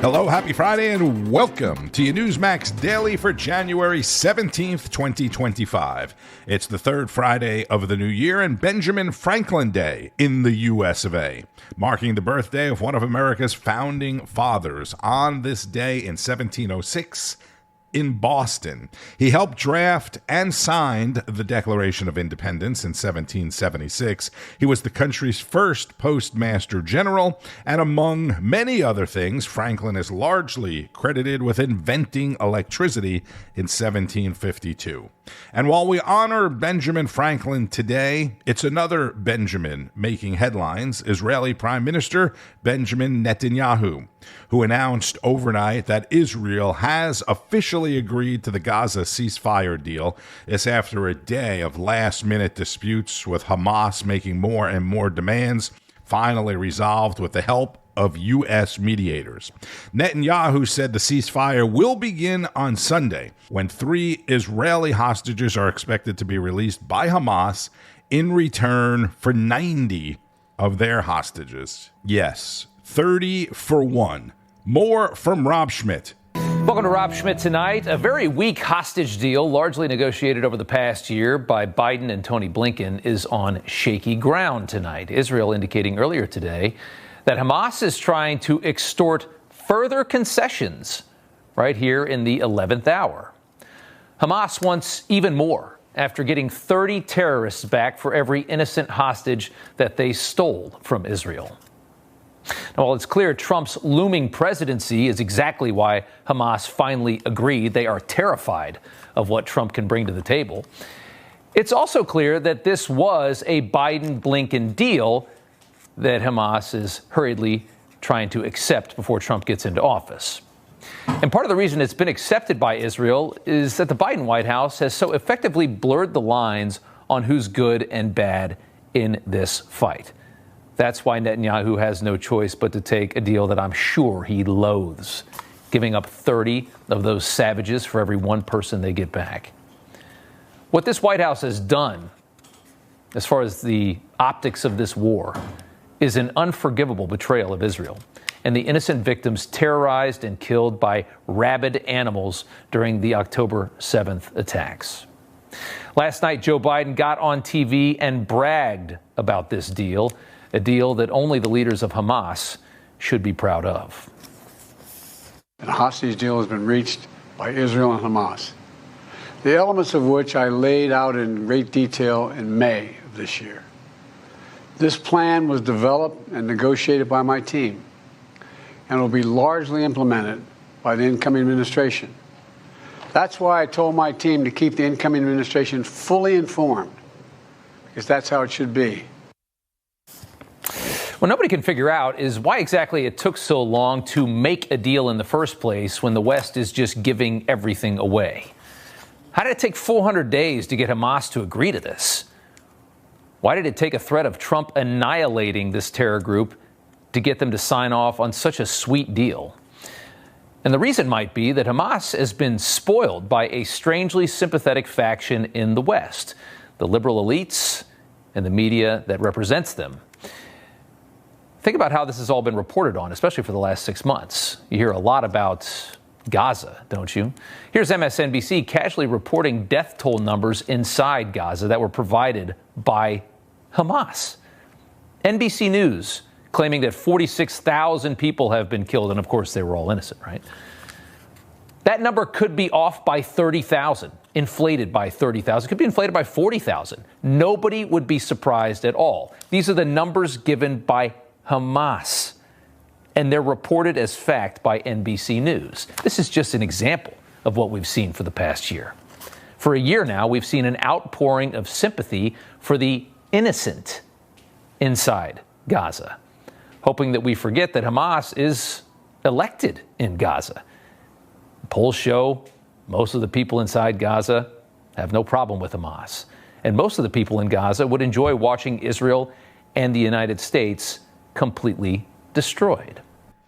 Hello, happy Friday, and welcome to your Newsmax Daily for January 17th, 2025. It's the third Friday of the new year and Benjamin Franklin Day in the U.S. of A., marking the birthday of one of America's founding fathers. On this day in 1706, in Boston, he helped draft and signed the Declaration of Independence in 1776. He was the country's first postmaster general, and among many other things, Franklin is largely credited with inventing electricity in 1752. And while we honor Benjamin Franklin today, it's another Benjamin making headlines, Israeli Prime Minister Benjamin Netanyahu, who announced overnight that Israel has officially agreed to the Gaza ceasefire deal. This after a day of last-minute disputes with Hamas making more and more demands, finally resolved with the help of U.S. mediators. Netanyahu said the ceasefire will begin on Sunday, when 3 Israeli hostages are expected to be released by Hamas in return for 90 of their hostages. Yes, 30 for 1. More from Rob Schmitt. Welcome to Rob Schmitt Tonight. A very weak hostage deal, largely negotiated over the past year by Biden and Tony Blinken, is on shaky ground tonight. Israel indicating earlier today that Hamas is trying to extort further concessions right here in the 11th hour. Hamas wants even more after getting 30 terrorists back for every innocent hostage that they stole from Israel. Now, while it's clear Trump's looming presidency is exactly why Hamas finally agreed, they are terrified of what Trump can bring to the table. It's also clear that this was a Biden-Blinken deal that Hamas is hurriedly trying to accept before Trump gets into office. And part of the reason it's been accepted by Israel is that the Biden White House has so effectively blurred the lines on who's good and bad in this fight. That's why Netanyahu has no choice but to take a deal that I'm sure he loathes, giving up 30 of those savages for every one person they get back. What this White House has done, as far as the optics of this war, is an unforgivable betrayal of Israel and the innocent victims terrorized and killed by rabid animals during the October 7th attacks. Last night, Joe Biden got on TV and bragged about this deal, a deal that only the leaders of Hamas should be proud of. A hostage deal has been reached by Israel and Hamas, the elements of which I laid out in great detail in May of this year. This plan was developed and negotiated by my team and will be largely implemented by the incoming administration. That's why I told my team to keep the incoming administration fully informed, because that's how it should be. What nobody can figure out is why exactly it took so long to make a deal in the first place when the West is just giving everything away. How did it take 400 days to get Hamas to agree to this? Why did it take a threat of Trump annihilating this terror group to get them to sign off on such a sweet deal? And the reason might be that Hamas has been spoiled by a strangely sympathetic faction in the West, the liberal elites and the media that represents them. Think about how this has all been reported on, especially for the last 6 months. You hear a lot about Gaza, don't you? Here's MSNBC casually reporting death toll numbers inside Gaza that were provided by Hamas. NBC News claiming that 46,000 people have been killed, and of course they were all innocent, right? That number could be off by 30,000, inflated by 30,000, could be inflated by 40,000. Nobody would be surprised at all. These are the numbers given by Hamas, and they're reported as fact by NBC News. This is just an example of what we've seen for the past year. For a year now, we've seen an outpouring of sympathy for the innocent inside Gaza, hoping that we forget that Hamas is elected in Gaza. Polls show most of the people inside Gaza have no problem with Hamas, and most of the people in Gaza would enjoy watching Israel and the United States completely destroyed.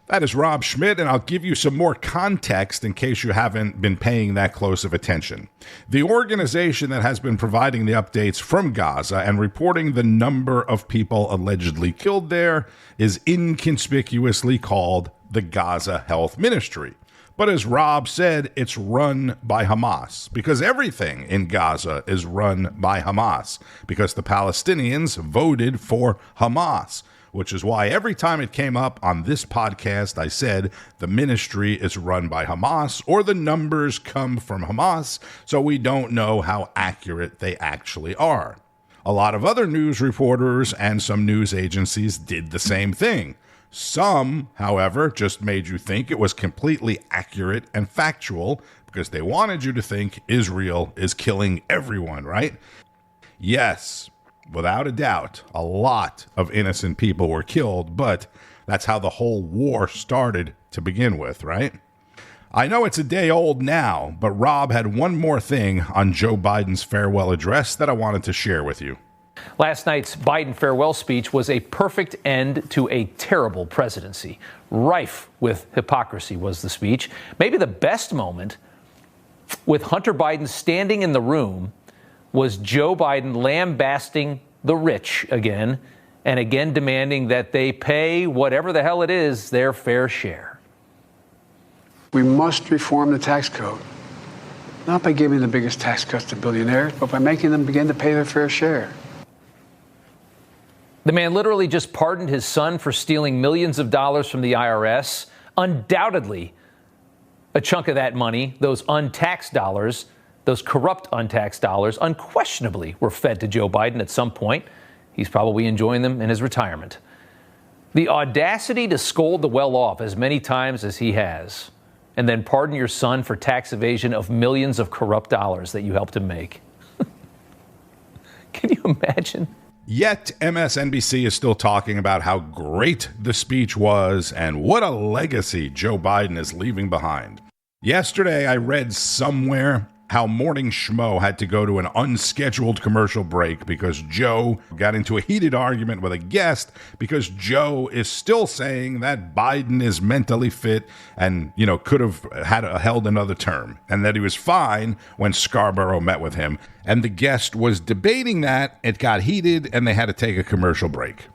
That is Rob Schmitt, and I'll give you some more context in case you haven't been paying that close of attention. The organization that has been providing the updates from Gaza and reporting the number of people allegedly killed there is inconspicuously called the Gaza Health Ministry. But as Rob said, it's run by Hamas, because everything in Gaza is run by Hamas, because the Palestinians voted for Hamas, which is why every time it came up on this podcast, I said the ministry is run by Hamas, or the numbers come from Hamas, so we don't know how accurate they actually are. A lot of other news reporters and some news agencies did the same thing. Some, however, just made you think it was completely accurate and factual because they wanted you to think Israel is killing everyone, right? Yes, without a doubt, a lot of innocent people were killed, but that's how the whole war started to begin with, right? I know it's a day old now, but Rob had one more thing on Joe Biden's farewell address that I wanted to share with you. Last night's Biden farewell speech was a perfect end to a terrible presidency. Rife with hypocrisy was the speech. Maybe the best moment, with Hunter Biden standing in the room, was Joe Biden lambasting the rich again, and again demanding that they pay whatever the hell it is their fair share. We must reform the tax code, not by giving the biggest tax cuts to billionaires, but by making them begin to pay their fair share. The man literally just pardoned his son for stealing millions of dollars from the IRS. Undoubtedly, a chunk of that money, those untaxed dollars, those corrupt untaxed dollars, unquestionably were fed to Joe Biden at some point. He's probably enjoying them in his retirement. The audacity to scold the well-off as many times as he has, and then pardon your son for tax evasion of millions of corrupt dollars that you helped him make. Can you imagine? Yet MSNBC is still talking about how great the speech was and what a legacy Joe Biden is leaving behind. Yesterday, I read somewhere how Morning Schmo had to go to an unscheduled commercial break because Joe got into a heated argument with a guest because Joe is still saying that Biden is mentally fit and, could have held another term, and that he was fine when Scarborough met with him. And the guest was debating that. It got heated and they had to take a commercial break.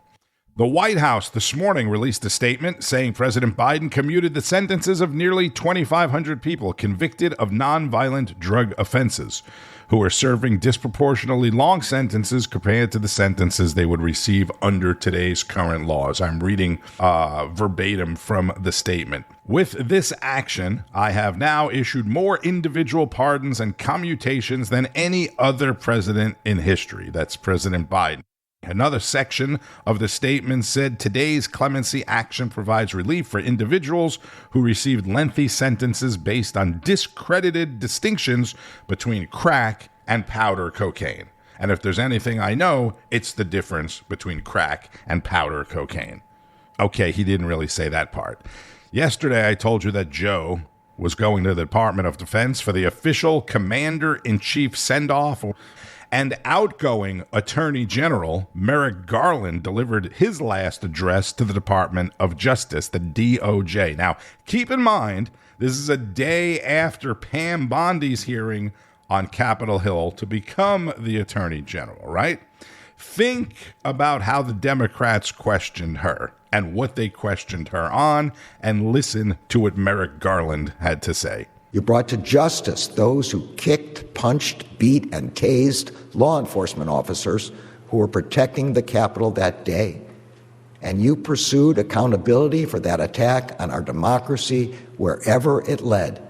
The White House this morning released a statement saying President Biden commuted the sentences of nearly 2,500 people convicted of nonviolent drug offenses who are serving disproportionately long sentences compared to the sentences they would receive under today's current laws. I'm reading verbatim from the statement. With this action, I have now issued more individual pardons and commutations than any other president in history. That's President Biden. Another section of the statement said today's clemency action provides relief for individuals who received lengthy sentences based on discredited distinctions between crack and powder cocaine. And if there's anything I know, it's the difference between crack and powder cocaine. Okay, he didn't really say that part. Yesterday, I told you that Joe was going to the Department of Defense for the official Commander-in-Chief send-off, and outgoing Attorney General Merrick Garland delivered his last address to the Department of Justice, the DOJ. Now, keep in mind, this is a day after Pam Bondi's hearing on Capitol Hill to become the Attorney General, right? Think about how the Democrats questioned her and what they questioned her on, and listen to what Merrick Garland had to say. You brought to justice those who kicked, punched, beat, and tased law enforcement officers who were protecting the Capitol that day. And you pursued accountability for that attack on our democracy wherever it led,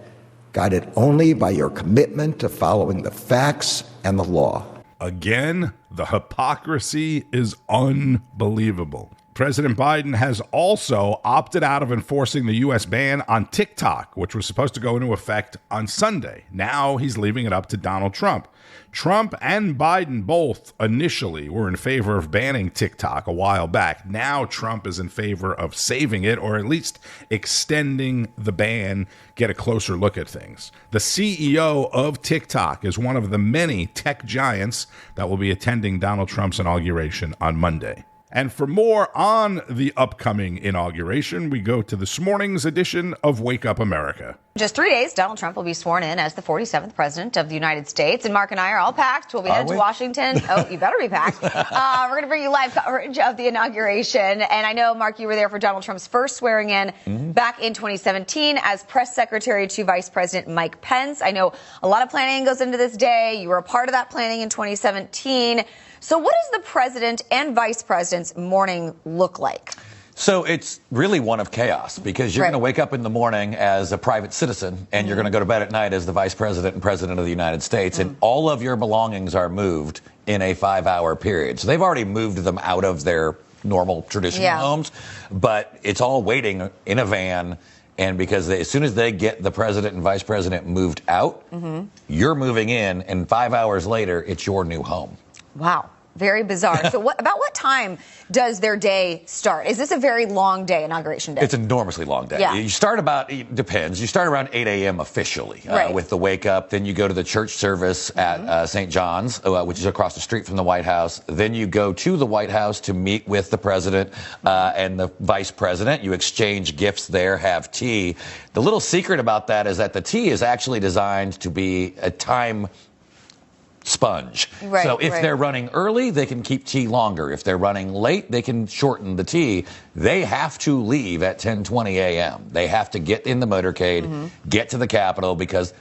guided only by your commitment to following the facts and the law. Again, the hypocrisy is unbelievable. President Biden has also opted out of enforcing the U.S. ban on TikTok, which was supposed to go into effect on Sunday. Now he's leaving it up to Donald Trump. Trump and Biden both initially were in favor of banning TikTok a while back. Now Trump is in favor of saving it, or at least extending the ban, get a closer look at things. The CEO of TikTok is one of the many tech giants that will be attending Donald Trump's inauguration on Monday. And for more on the upcoming inauguration, we go to this morning's edition of Wake Up America. Just 3 days, Donald Trump will be sworn in as the 47th president of the United States. And Mark and I are all packed. We'll be headed to Washington. Oh, you better be packed. We're going to bring you live coverage of the inauguration. And I know, Mark, you were there for Donald Trump's first swearing in back in 2017 as press secretary to Vice President Mike Pence. I know a lot of planning goes into this day. You were a part of that planning in 2017. So what does the president and vice president's morning look like? So it's really one of chaos because you're going to wake up in the morning as a private citizen and you're going to go to bed at night as the vice president and president of the United States. And all of your belongings are moved in a 5-hour period. So they've already moved them out of their normal traditional homes, but it's all waiting in a van. And because as soon as they get the president and vice president moved out, you're moving in, and 5 hours later, it's your new home. Wow. Very bizarre. So about what time does their day start? Is this a very long day, inauguration day? It's an enormously long day. Yeah. You start it depends. You start around 8 a.m. officially with the wake up. Then you go to the church service at St. John's, which is across the street from the White House. Then you go to the White House to meet with the president and the vice president. You exchange gifts there, have tea. The little secret about that is that the tea is actually designed to be a time sponge. So if they're running early, they can keep tea longer. If they're running late, they can shorten the tea. They have to leave at 10:20 a.m. They have to get in the motorcade, get to the Capitol, because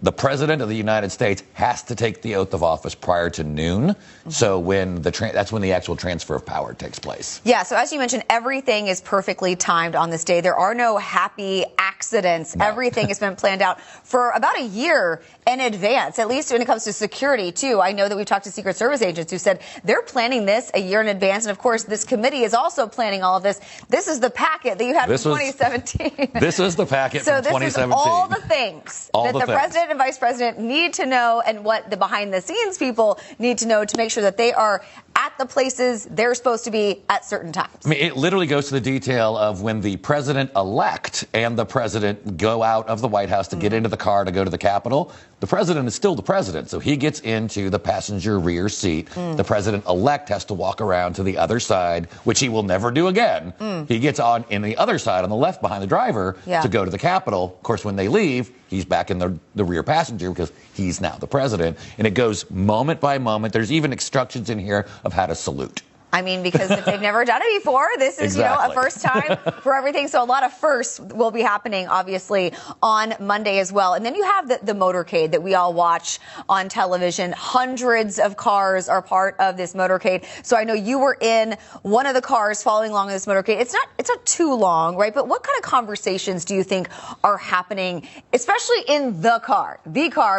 the president of the United States has to take the oath of office prior to noon. So when that's when the actual transfer of power takes place. Yeah. So as you mentioned, everything is perfectly timed on this day. There are no happy accidents. No. Everything has been planned out for about a year in advance, at least when it comes to security, too. I know that we've talked to Secret Service agents who said they're planning this a year in advance. And, of course, this committee is also planning all of this. This is the packet that you had from 2017. This is the packet from 2017. So this is all the things that the president and vice president need to know, and what the behind-the-scenes people need to know to make sure that they are at the places they're supposed to be at certain times. I mean, it literally goes to the detail of when the president-elect and the president go out of the White House to get into the car to go to the Capitol. The president is still the president, so he gets into the passenger rear seat. The president-elect has to walk around to the other side, which he will never do again. He gets on in the other side, on the left behind the driver, to go to the Capitol. Of course, when they leave, he's back in the rear passenger because he's now the president. And it goes moment by moment. There's even instructions in here of how to salute. I mean, because if they've never done it before, this is, a first time for everything. So a lot of firsts will be happening, obviously, on Monday as well. And then you have the motorcade that we all watch on television. Hundreds of cars are part of this motorcade. So I know you were in one of the cars following along in this motorcade. It's not too long, right? But what kind of conversations do you think are happening, especially in the car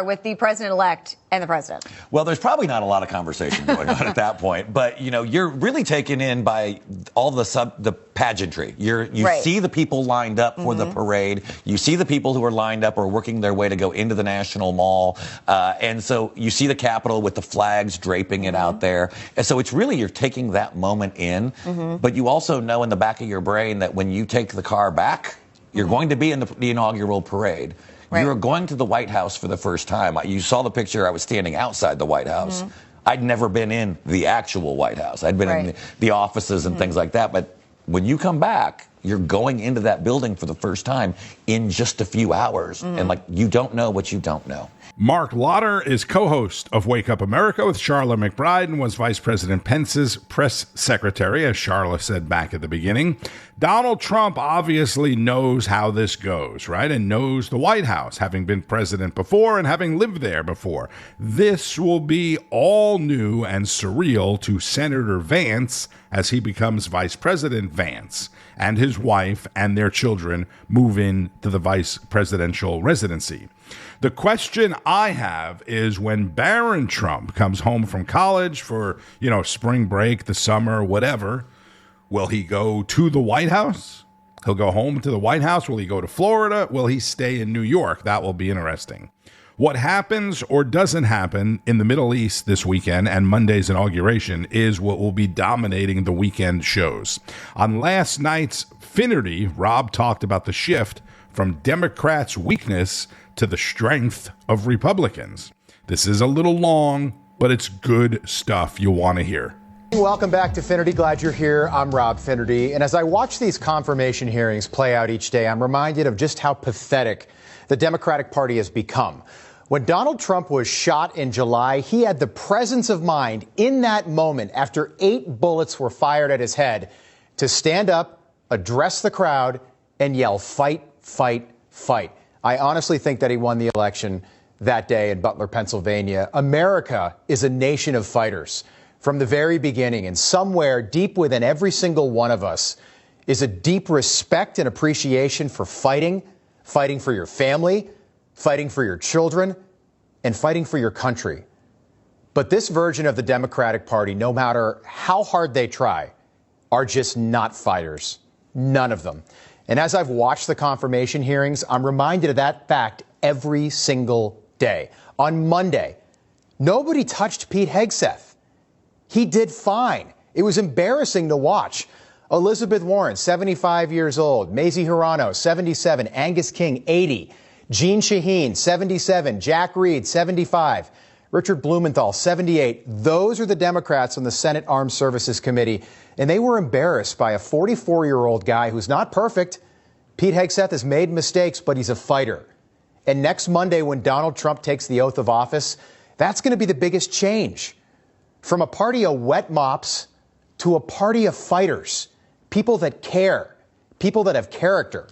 with the president-elect and the president? Well, there's probably not a lot of conversation going on at that point. But, you're really taken in by all the pageantry. You see the people lined up for the parade. You see the people who are lined up or working their way to go into the National Mall. And so you see the Capitol with the flags draping it out there. And so it's really, you're taking that moment in. But you also know in the back of your brain that when you take the car back, you're going to be in the inaugural parade. You're going to the White House for the first time. You saw the picture. I was standing outside the White House. I'd never been in the actual White House. I'd been in the offices and things like that. But when you come back, you're going into that building for the first time in just a few hours. And you don't know what you don't know. Mark Lauder is co-host of Wake Up America with Charla McBride and was Vice President Pence's press secretary, as Charla said back at the beginning. Donald Trump obviously knows how this goes, right? And knows the White House, having been president before and having lived there before. This will be all new and surreal to Senator Vance as he becomes Vice President Vance, and his wife and their children move in to the vice presidential residency. The question I have is when Barron Trump comes home from college for, spring break, the summer, whatever, will he go to the White House? He'll go home to the White House. Will he go to Florida? Will he stay in New York? That will be interesting. What happens or doesn't happen in the Middle East this weekend and Monday's inauguration is what will be dominating the weekend shows. On last night's Finnerty, Rob talked about the shift from Democrats' weakness to the strength of Republicans. This is a little long, but it's good stuff you'll want to hear. Welcome back to Finnerty. Glad you're here. I'm Rob Finnerty. And as I watch these confirmation hearings play out each day, I'm reminded of just how pathetic the Democratic Party has become. When Donald Trump was shot in July, he had the presence of mind in that moment, after 8 bullets were fired at his head, to stand up, address the crowd, and yell, "Fight, fight, fight." I honestly think that he won the election that day in Butler, Pennsylvania. America is a nation of fighters from the very beginning, and somewhere deep within every single one of us is a deep respect and appreciation for fighting for your family, fighting for your children, and fighting for your country. But this version of the Democratic Party, no matter how hard they try, are just not fighters. None of them. And as I've watched the confirmation hearings, I'm reminded of that fact every single day. On Monday, nobody touched Pete Hegseth. He did fine. It was embarrassing to watch. Elizabeth Warren, 75 years old. Mazie Hirono, 77. Angus King, 80. Jeanne Shaheen, 77. Jack Reed, 75. Richard Blumenthal, 78. Those are the Democrats on the Senate Armed Services Committee. And they were embarrassed by a 44-year-old guy who's not perfect. Pete Hegseth has made mistakes, but he's a fighter. And next Monday, when Donald Trump takes the oath of office, that's going to be the biggest change. From a party of wet mops to a party of fighters, people that care, people that have character.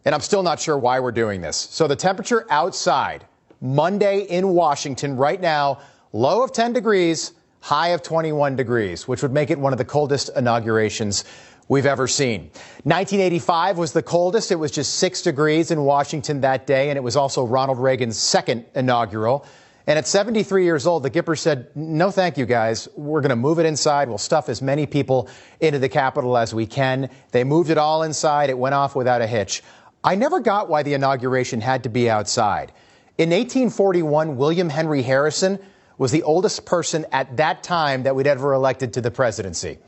And I'm still not sure why we're doing this. So the temperature outside, Monday in Washington right now, low of 10 degrees, high of 21 degrees, which would make it one of the coldest inaugurations we've ever seen. 1985 was the coldest. It was just 6 degrees in Washington that day, and it was also Ronald Reagan's second inaugural. And at 73 years old, the Gipper said, "No, thank you, guys. We're going to move it inside. We'll stuff as many people into the Capitol as we can." They moved it all inside. It went off without a hitch. I never got why the inauguration had to be outside. In 1841, William Henry Harrison was the oldest person at that time that we'd ever elected to the presidency.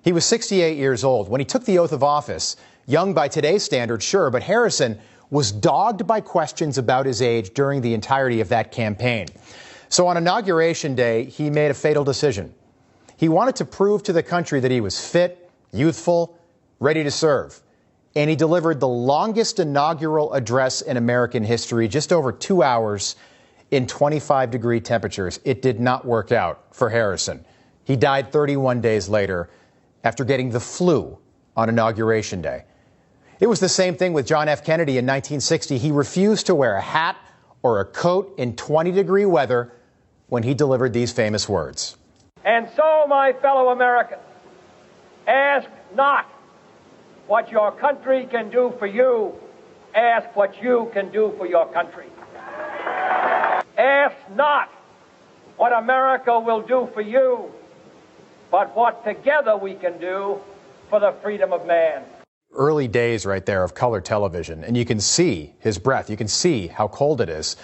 He was 68 years old. When he took the oath of office, young by today's standards, sure, but Harrison was dogged by questions about his age during the entirety of that campaign. So on Inauguration Day, he made a fatal decision. He wanted to prove to the country that he was fit, youthful, ready to serve. And he delivered the longest inaugural address in American history, just over 2 hours in 25-degree temperatures. It did not work out for Harrison. He died 31 days later after getting the flu on Inauguration Day. It was the same thing with John F. Kennedy in 1960. He refused to wear a hat or a coat in 20-degree weather when he delivered these famous words. And so, my fellow Americans, ask not what your country can do for you, ask what you can do for your country. Ask not what America will do for you, but what together we can do for the freedom of man. Early days right there of color television, and you can see his breath. You can see how cold it is.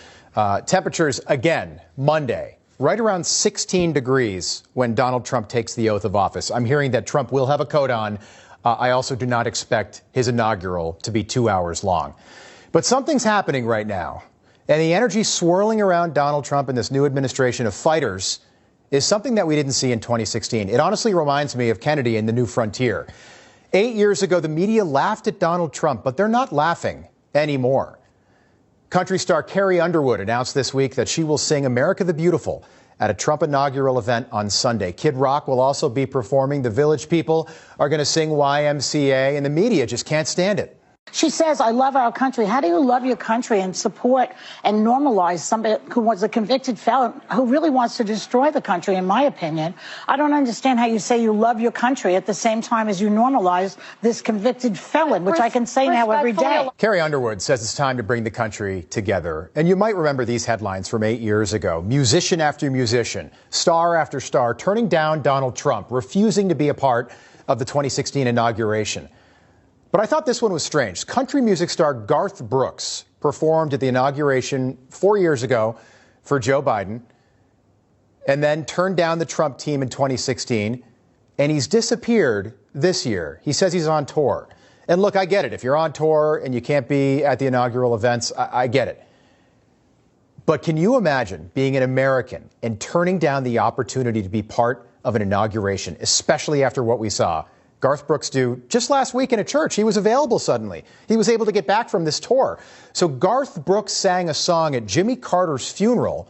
Temperatures, again, Monday, right around 16 degrees when Donald Trump takes the oath of office. I'm hearing that Trump will have a coat on. I also do not expect his inaugural to be 2 hours long. But something's happening right now, and the energy swirling around Donald Trump and this new administration of fighters is something that we didn't see in 2016. It honestly reminds me of Kennedy in The New Frontier. 8 years ago, the media laughed at Donald Trump, but they're not laughing anymore. Country star Carrie Underwood announced this week that she will sing America the Beautiful at a Trump inaugural event on Sunday. Kid Rock will also be performing. The Village People are going to sing YMCA, and the media just can't stand it. She says, "I love our country." How do you love your country and support and normalize somebody who was a convicted felon who really wants to destroy the country, in my opinion? I don't understand how you say you love your country at the same time as you normalize this convicted felon, which I can say now every day. Carrie Underwood says it's time to bring the country together. And you might remember these headlines from 8 years ago. Musician after musician, star after star, turning down Donald Trump, refusing to be a part of the 2016 inauguration. But I thought this one was strange. Country music star Garth Brooks performed at the inauguration 4 years ago for Joe Biden and then turned down the Trump team in 2016, and he's disappeared this year. He says he's on tour. And look, I get it. If you're on tour and you can't be at the inaugural events, I get it. But can you imagine being an American and turning down the opportunity to be part of an inauguration, especially after what we saw Garth Brooks do just last week in a church. He was available suddenly. He was able to get back from this tour. So Garth Brooks sang a song at Jimmy Carter's funeral,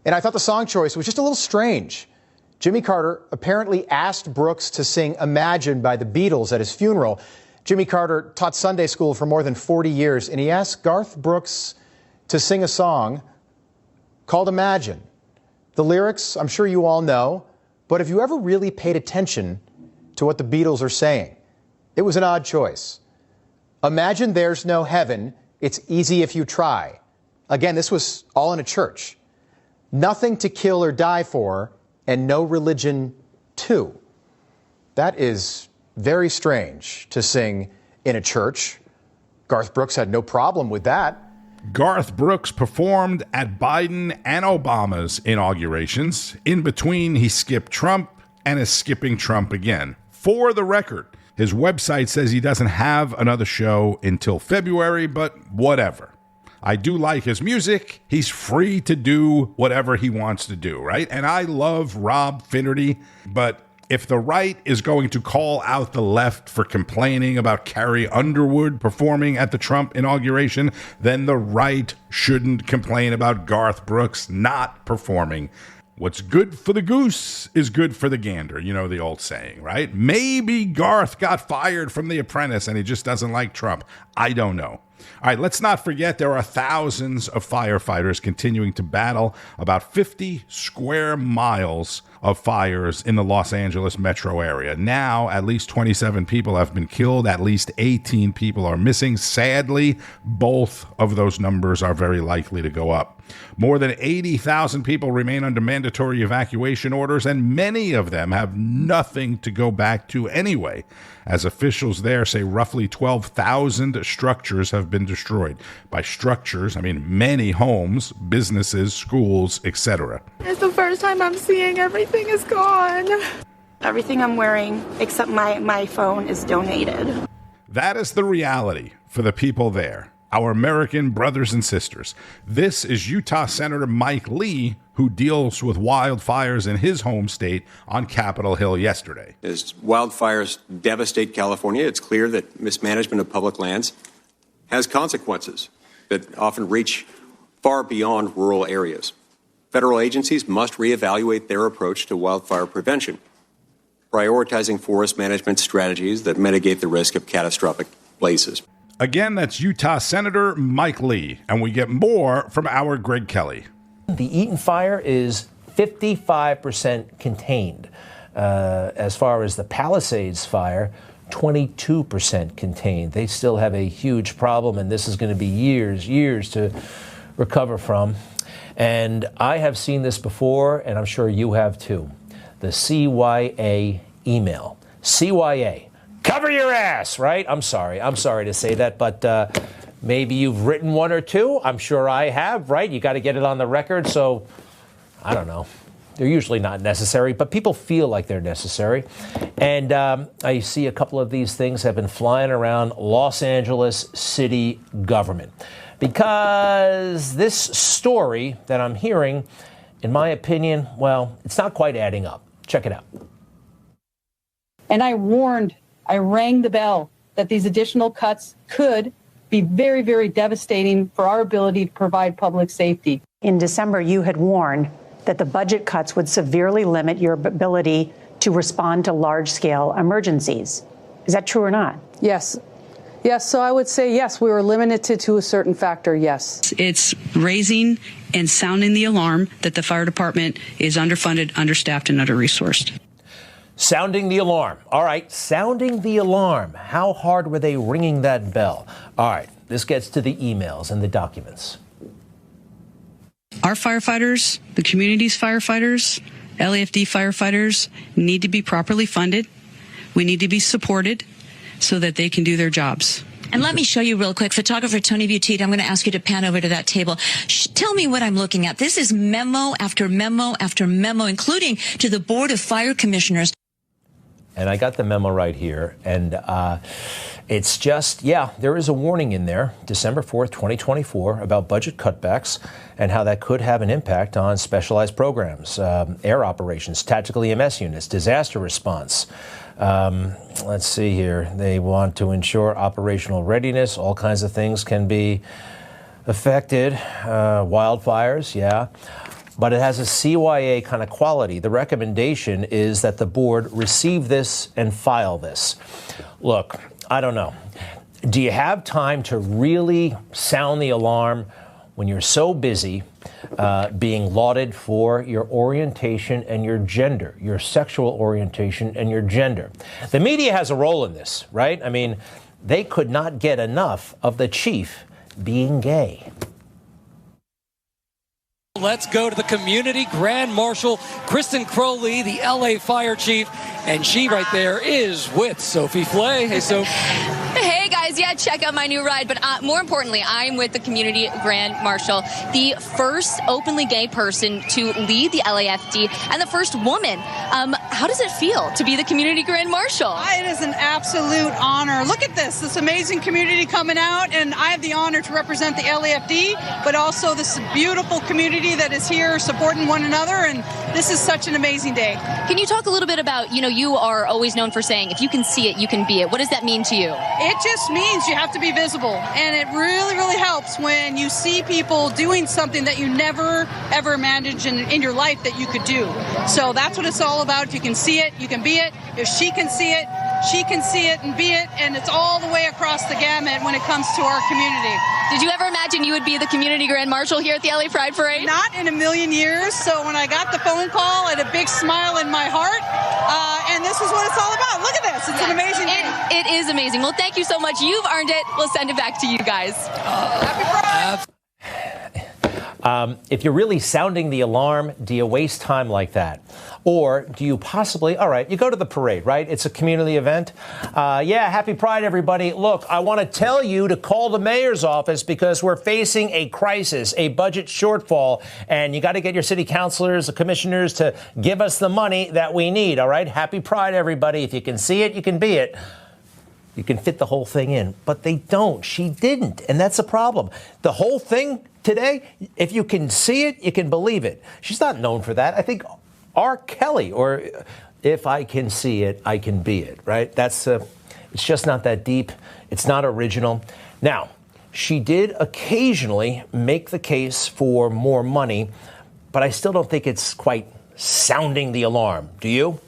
and I thought the song choice was just a little strange. Jimmy Carter apparently asked Brooks to sing Imagine by the Beatles at his funeral. Jimmy Carter taught Sunday school for more than 40 years, and he asked Garth Brooks to sing a song called Imagine. The lyrics, I'm sure you all know, but have you ever really paid attention to what the Beatles are saying? It was an odd choice. Imagine there's no heaven. It's easy if you try. Again, this was all in a church. Nothing to kill or die for, and no religion too. That is very strange to sing in a church. Garth Brooks had no problem with that. Garth Brooks performed at Biden and Obama's inaugurations. In between, he skipped Trump and is skipping Trump again. For the record, his website says he doesn't have another show until February, but whatever. I do like his music. He's free to do whatever he wants to do, right? And I love Rob Finnerty, but if the right is going to call out the left for complaining about Carrie Underwood performing at the Trump inauguration, then the right shouldn't complain about Garth Brooks not performing. What's good for the goose is good for the gander. You know the old saying, right? Maybe Garth got fired from The Apprentice and he just doesn't like Trump. I don't know. All right, let's not forget there are thousands of firefighters continuing to battle about 50 square miles of fires in the Los Angeles metro area. Now, at least 27 people have been killed. At least 18 people are missing. Sadly, both of those numbers are very likely to go up. More than 80,000 people remain under mandatory evacuation orders, and many of them have nothing to go back to anyway. As officials there say, roughly 12,000 structures have been destroyed. By structures, I mean many homes, businesses, schools, etc. It's the first time I'm seeing everything is gone. Everything I'm wearing, except my phone, is donated. That is the reality for the people there, our American brothers and sisters. This is Utah Senator Mike Lee, who deals with wildfires in his home state, on Capitol Hill yesterday. As wildfires devastate California, it's clear that mismanagement of public lands has consequences that often reach far beyond rural areas. Federal agencies must reevaluate their approach to wildfire prevention, prioritizing forest management strategies that mitigate the risk of catastrophic blazes. Again, that's Utah Senator Mike Lee, and we get more from our Greg Kelly. The Eaton fire is 55% contained. As far as the Palisades fire, 22% contained. They still have a huge problem, and this is going to be years to recover from. And I have seen this before, and I'm sure you have too. The CYA email. CYA. Cover your ass, right? I'm sorry to say that, but maybe you've written one or two. I'm sure I have, right? You got to get it on the record, so I don't know. They're usually not necessary, but people feel like they're necessary. And I see a couple of these things have been flying around Los Angeles city government. Because this story that I'm hearing, in my opinion, well, it's not quite adding up. Check it out. And I rang the bell that these additional cuts could be very, very devastating for our ability to provide public safety. In December, you had warned that the budget cuts would severely limit your ability to respond to large-scale emergencies. Is that true or not? Yes. Yes, so I would say yes, we were limited to a certain factor, yes. It's raising and sounding the alarm that the fire department is underfunded, understaffed, and under-resourced. Sounding the alarm. All right, sounding the alarm. How hard were they ringing that bell? All right, this gets to the emails and the documents. Our firefighters, the community's firefighters, LAFD firefighters need to be properly funded. We need to be supported so that they can do their jobs. And let me show you real quick. Photographer Tony Buttigieg, I'm going to ask you to pan over to that table. Tell me what I'm looking at. This is memo after memo after memo, including to the Board of Fire Commissioners. And I got the memo right here. And It's just, there is a warning in there, December 4th, 2024, about budget cutbacks and how that could have an impact on specialized programs, air operations, tactical EMS units, disaster response. Let's see here. They want to ensure operational readiness. All kinds of things can be affected. Wildfires, but it has a CYA kind of quality. The recommendation is that the board receive this and file this. Look, I don't know. Do you have time to really sound the alarm when you're so busy being lauded for your orientation and your gender, your sexual orientation and your gender? The media has a role in this, right? I mean, they could not get enough of the chief being gay. Let's go to the community grand marshal, Kristen Crowley, the LA fire chief, and she right there is with Sophie Flay. Hey, Sophie. Hey, guys. Check out my new ride. But more importantly, I'm with the community grand marshal, the first openly gay person to lead the LAFD and the first woman. How does it feel to be the community grand marshal? It is an absolute honor. Look at this amazing community coming out, and I have the honor to represent the LAFD, but also this beautiful community that is here supporting one another, and this is such an amazing day. Can you talk a little bit about, you are always known for saying, if you can see it, you can be it. What does that mean to you? It just means you have to be visible, and it really, really helps when you see people doing something that you never, ever imagined in your life that you could do. So that's what it's all about. If you can see it, you can be it. If she can see it, she can see it and be it, and it's all the way across the gamut when it comes to our community. Did you ever imagine you would be the community grand marshal here at the LA Pride Parade? Not in a million years. So when I got the phone call, I had a big smile in my heart, and this is what it's all about. Look at this. It's an amazing day. It is amazing. Well, thank you so much. You've earned it. We'll send it back to you guys. Happy Pride. If you're really sounding the alarm, do you waste time like that? Or do you possibly, all right, you go to the parade, right? It's a community event. Happy Pride, everybody. Look, I want to tell you to call the mayor's office because we're facing a crisis, a budget shortfall, and you got to get your city councilors, the commissioners to give us the money that we need, all right? Happy Pride, everybody. If you can see it, you can be it. You can fit the whole thing in, but they don't. She didn't, and that's a problem. The whole thing today, if you can see it, you can believe it. She's not known for that. I think R. Kelly, or if I can see it, I can be it, right? It's just not that deep. It's not original. Now, she did occasionally make the case for more money, but I still don't think it's quite sounding the alarm. Do you?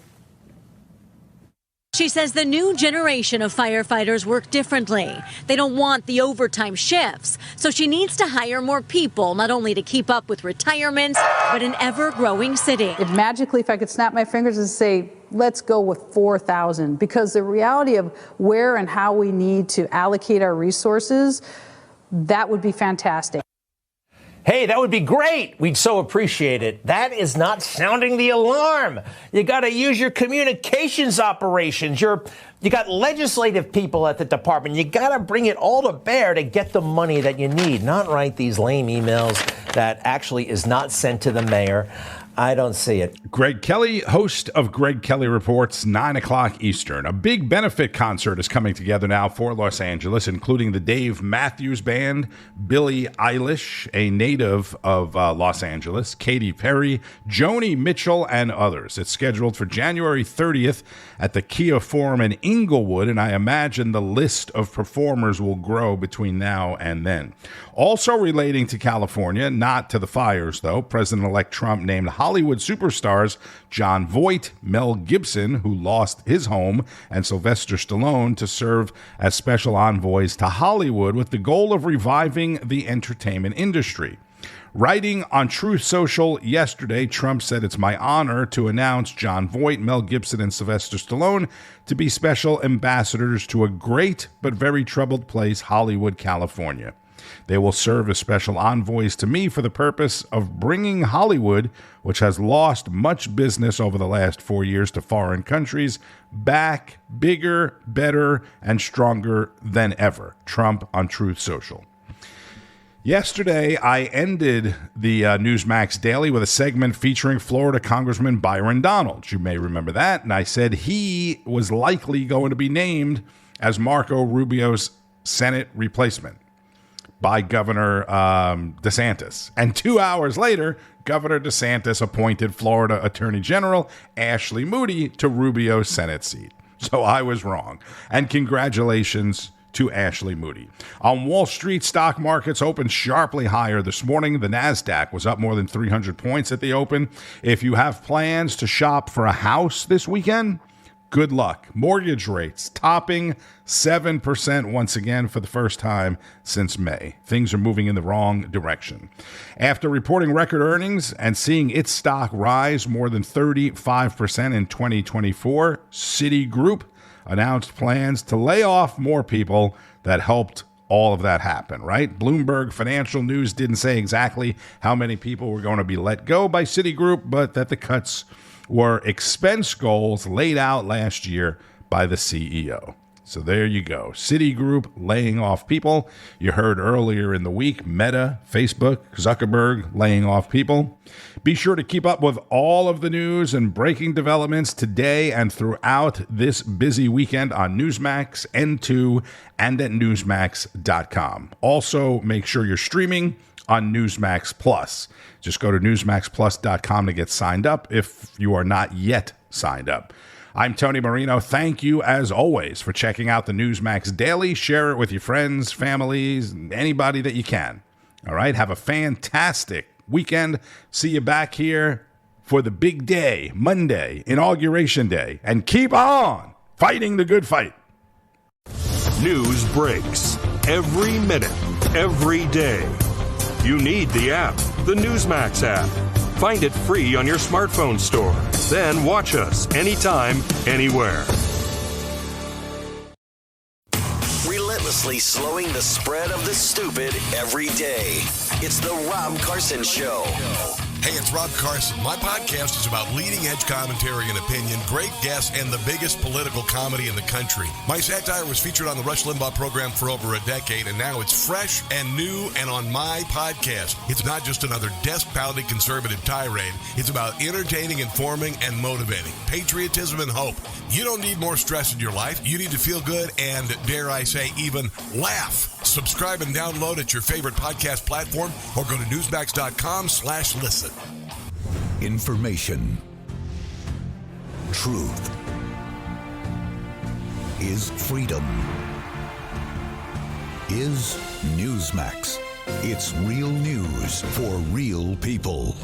She says the new generation of firefighters work differently. They don't want the overtime shifts. So she needs to hire more people, not only to keep up with retirements, but an ever-growing city. If I could snap my fingers and say, let's go with 4,000, because the reality of where and how we need to allocate our resources, that would be fantastic. Hey, that would be great. We'd so appreciate it. That is not sounding the alarm. You got to use your communications operations. You got legislative people at the department. You got to bring it all to bear to get the money that you need, not write these lame emails that actually is not sent to the mayor. I don't see it. Greg Kelly, host of Greg Kelly Reports, 9 o'clock Eastern. A big benefit concert is coming together now for Los Angeles, including the Dave Matthews Band, Billie Eilish, a native of Los Angeles, Katy Perry, Joni Mitchell, and others. It's scheduled for January 30th at the Kia Forum in Inglewood, and I imagine the list of performers will grow between now and then. Also relating to California, not to the fires, though, President-elect Trump named Hollywood superstars Jon Voight, Mel Gibson, who lost his home, and Sylvester Stallone to serve as special envoys to Hollywood with the goal of reviving the entertainment industry. Writing on Truth Social yesterday, Trump said, "It's my honor to announce Jon Voight, Mel Gibson, and Sylvester Stallone to be special ambassadors to a great but very troubled place, Hollywood, California. They will serve as special envoys to me for the purpose of bringing Hollywood, which has lost much business over the last 4 years to foreign countries, back bigger, better, and stronger than ever." Trump on Truth Social. Yesterday, I ended the Newsmax Daily with a segment featuring Florida Congressman Byron Donalds. You may remember that. And I said he was likely going to be named as Marco Rubio's Senate replacement by Governor DeSantis. And 2 hours later, Governor DeSantis appointed Florida Attorney General Ashley Moody to Rubio's Senate seat. So I was wrong. And congratulations to Ashley Moody. On Wall Street, stock markets opened sharply higher this morning. The NASDAQ was up more than 300 points at the open. If you have plans to shop for a house this weekend, good luck. Mortgage rates topping 7% once again for the first time since May. Things are moving in the wrong direction. After reporting record earnings and seeing its stock rise more than 35% in 2024, Citigroup announced plans to lay off more people. That helped all of that happen, right? Bloomberg Financial News didn't say exactly how many people were going to be let go by Citigroup, but that the cuts were expense goals laid out last year by the CEO. So there you go. Citigroup laying off people. You heard earlier in the week, Meta, Facebook, Zuckerberg laying off people. Be sure to keep up with all of the news and breaking developments today and throughout this busy weekend on Newsmax, N2, and at Newsmax.com. Also, make sure you're streaming on Newsmax Plus. Just go to newsmaxplus.com to get signed up if you are not yet signed up. I'm Tony Marino. Thank you, as always, for checking out the Newsmax Daily. Share it with your friends, families, anybody that you can. All right? Have a fantastic weekend. See you back here for the big day, Monday, Inauguration Day. And keep on fighting the good fight. News breaks every minute, every day. You need the app, the Newsmax app. Find it free on your smartphone store. Then watch us anytime, anywhere. Relentlessly slowing the spread of the stupid every day. It's the Rob Carson Show. Hey, it's Rob Carson. My podcast is about leading-edge commentary and opinion, great guests, and the biggest political comedy in the country. My satire was featured on the Rush Limbaugh program for over a decade, and now it's fresh and new and on my podcast. It's not just another desk-pounding conservative tirade. It's about entertaining, informing, and motivating. Patriotism and hope. You don't need more stress in your life. You need to feel good and, dare I say, even laugh. Subscribe and download at your favorite podcast platform or go to newsmax.com/listen. Information. Truth is freedom. Is Newsmax. It's real news for real people.